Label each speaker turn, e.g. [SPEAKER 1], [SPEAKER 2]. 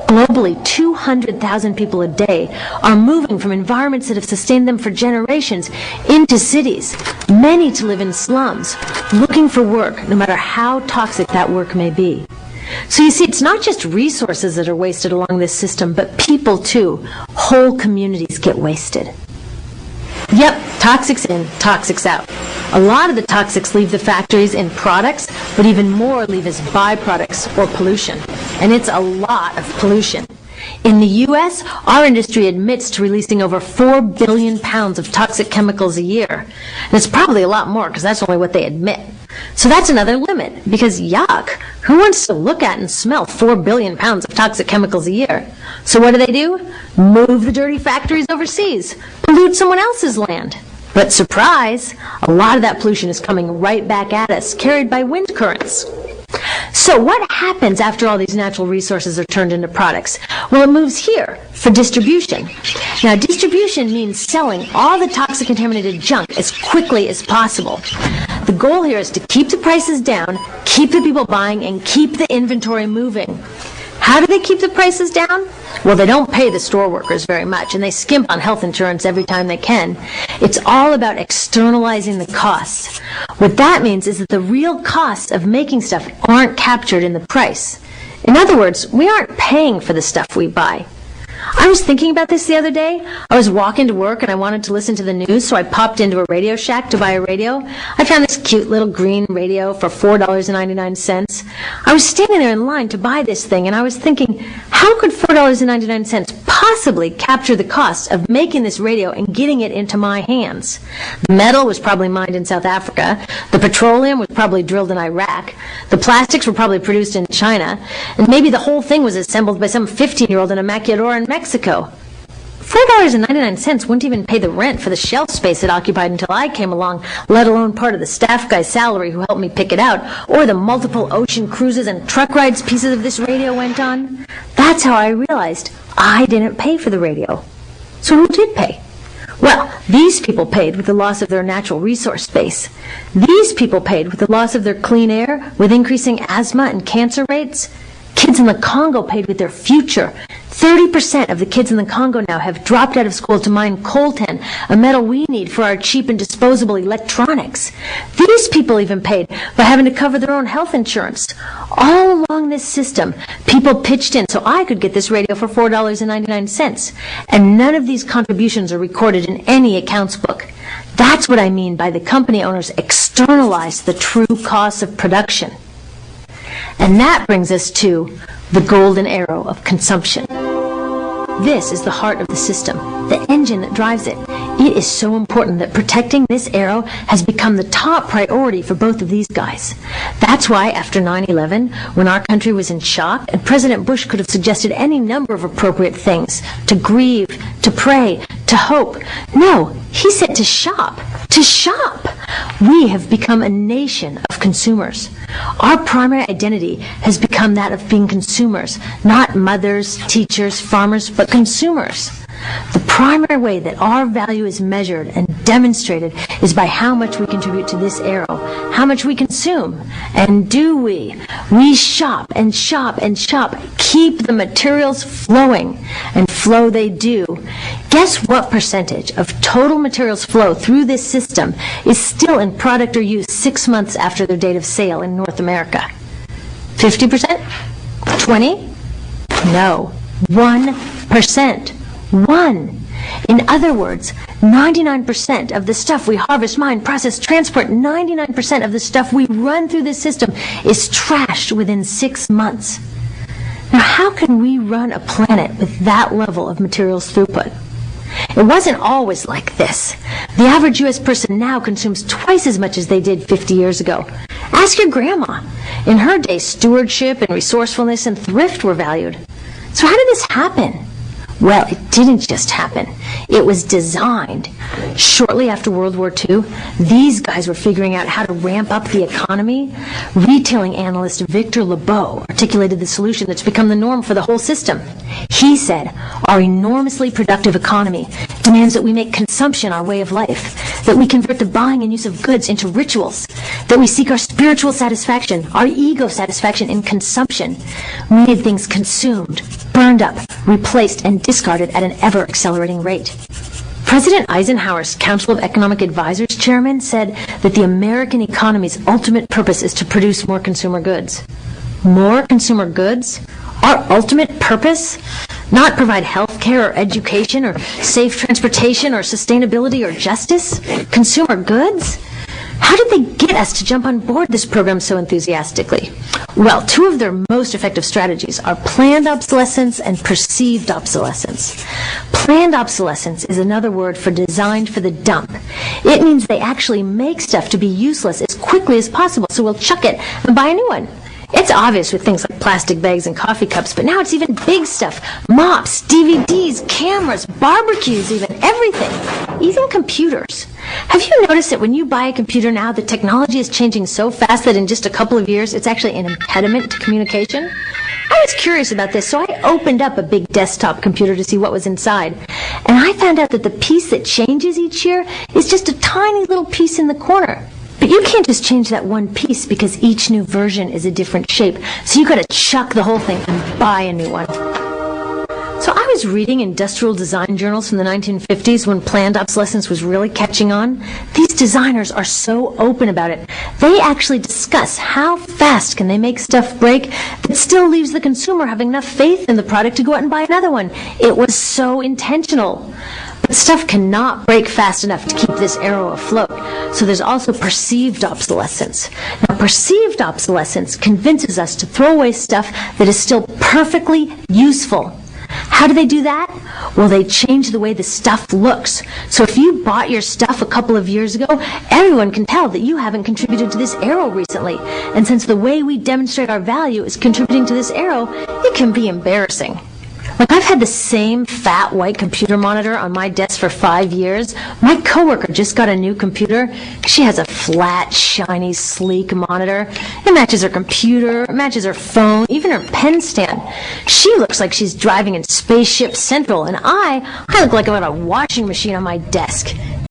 [SPEAKER 1] Globally, 200,000 people a day are moving from environments that have sustained them for generations into cities, many to live in slums, looking for work, no matter how toxic that work may be. So you see, it's not just resources that are wasted along this system, but people too. Whole communities get wasted. Yep, toxics in, toxics out. A lot of the toxics leave the factories in products, but even more leave as byproducts or pollution. And it's a lot of pollution. In the U.S., our industry admits to releasing over 4 billion pounds of toxic chemicals a year. And it's probably a lot more because that's only what they admit. So that's another limit, because yuck, who wants to look at and smell 4 billion pounds of toxic chemicals a year? So what do? Move the dirty factories overseas, pollute someone else's land. But surprise, a lot of that pollution is coming right back at us, carried by wind currents. So what happens after all these natural resources are turned into products? Well, it moves here for distribution. Now, distribution means selling all the toxic contaminated junk as quickly as possible. The goal here is to keep the prices down, keep the people buying, and keep the inventory moving. How do they keep the prices down? Well, they don't pay the store workers very much, and they skimp on health insurance every time they can. It's all about externalizing the costs. What that means is that the real costs of making stuff aren't captured in the price. In other words, we aren't paying for the stuff we buy. I was thinking about this the other day. I was walking to work and I wanted to listen to the news, so I popped into a Radio Shack to buy a radio. I found this cute little green radio for $4.99. I was standing there in line to buy this thing, and I was thinking, how could $4.99 possibly capture the cost of making this radio and getting it into my hands? The metal was probably mined in South Africa. The petroleum was probably drilled in Iraq. The plastics were probably produced in China. And maybe the whole thing was assembled by some 15-year-old in a maquiladora in Mexico. $4.99 wouldn't even pay the rent for the shelf space it occupied until I came along, let alone part of the staff guy's salary who helped me pick it out, or the multiple ocean cruises and truck rides pieces of this radio went on. That's how I realized I didn't pay for the radio. So who did pay? Well, these people paid with the loss of their natural resource base. These people paid with the loss of their clean air, with increasing asthma and cancer rates. Kids in the Congo paid with their future. 30% of the kids in the Congo now have dropped out of school to mine coltan, a metal we need for our cheap and disposable electronics. These people even paid by having to cover their own health insurance. All along this system, people pitched in so I could get this radio for $4.99. And none of these contributions are recorded in any accounts book. That's what I mean by the company owners externalize the true costs of production. And that brings us to the golden arrow of consumption. This is the heart of the system, the engine that drives it. It is so important that protecting this arrow has become the top priority for both of these guys. That's why after 9/11, when our country was in shock, and President Bush could have suggested any number of appropriate things, to grieve, to pray, to hope. No, he said to shop. To shop! We have become a nation of consumers. Our primary identity has become that of being consumers, not mothers, teachers, farmers, but consumers. The primary way that our value is measured and demonstrated is by how much we contribute to this arrow, how much we consume. And do we? We shop and shop and shop, keep the materials flowing, and flow they do. Guess what percentage of total materials flow through this system is still in product or use 6 months after their date of sale in North America? 50%? 20? No, 1%. 1. In other words, 99% of the stuff we harvest, mine, process, transport, 99% of the stuff we run through this system is trashed within 6 months. Now, how can we run a planet with that level of materials throughput? It wasn't always like this. The average U.S. person now consumes twice as much as they did 50 years ago. Ask your grandma. In her day, stewardship and resourcefulness and thrift were valued. So how did this happen? Well, it didn't just happen. It was designed. Shortly after World War II, these guys were figuring out how to ramp up the economy. Retailing analyst Victor Lebeau articulated the solution that's become the norm for the whole system. He said, our enormously productive economy demands that we make consumption our way of life, that we convert the buying and use of goods into rituals, that we seek our spiritual satisfaction, our ego satisfaction in consumption. We need things consumed, burned up, replaced, and discarded at an ever-accelerating rate. President Eisenhower's Council of Economic Advisors chairman said that the American economy's ultimate purpose is to produce more consumer goods. More consumer goods? Our ultimate purpose? Not provide health care or education or safe transportation or sustainability or justice? Consumer goods? How did they get us to jump on board this program so enthusiastically? Well, two of their most effective strategies are planned obsolescence and perceived obsolescence. Planned obsolescence is another word for designed for the dump. It means they actually make stuff to be useless as quickly as possible, so we'll chuck it and buy a new one. It's obvious with things like plastic bags and coffee cups, but now it's even big stuff. Mops, DVDs, cameras, barbecues, even everything. Even computers. Have you noticed that when you buy a computer now, the technology is changing so fast that in just a couple of years, it's actually an impediment to communication? I was curious about this, so I opened up a big desktop computer to see what was inside. And I found out that the piece that changes each year is just a tiny little piece in the corner. But you can't just change that one piece because each new version is a different shape. So you got to chuck the whole thing and buy a new one. So I was reading industrial design journals from the 1950s when planned obsolescence was really catching on. These designers are so open about it. They actually discuss how fast can they make stuff break that still leaves the consumer having enough faith in the product to go out and buy another one. It was so intentional. But stuff cannot break fast enough to keep this arrow afloat. So there's also perceived obsolescence. Now, perceived obsolescence convinces us to throw away stuff that is still perfectly useful. How do they do that? Well, they change the way the stuff looks. So if you bought your stuff a couple of years ago, everyone can tell that you haven't contributed to this arrow recently. And since the way we demonstrate our value is contributing to this arrow, it can be embarrassing. Like, I've had the same fat white computer monitor on my desk for 5 years. My coworker just got a new computer. She has a flat, shiny, sleek monitor. It matches her computer, it matches her phone, even her pen stand. She looks like she's driving in Spaceship Central, and I look like I've got a washing machine on my desk.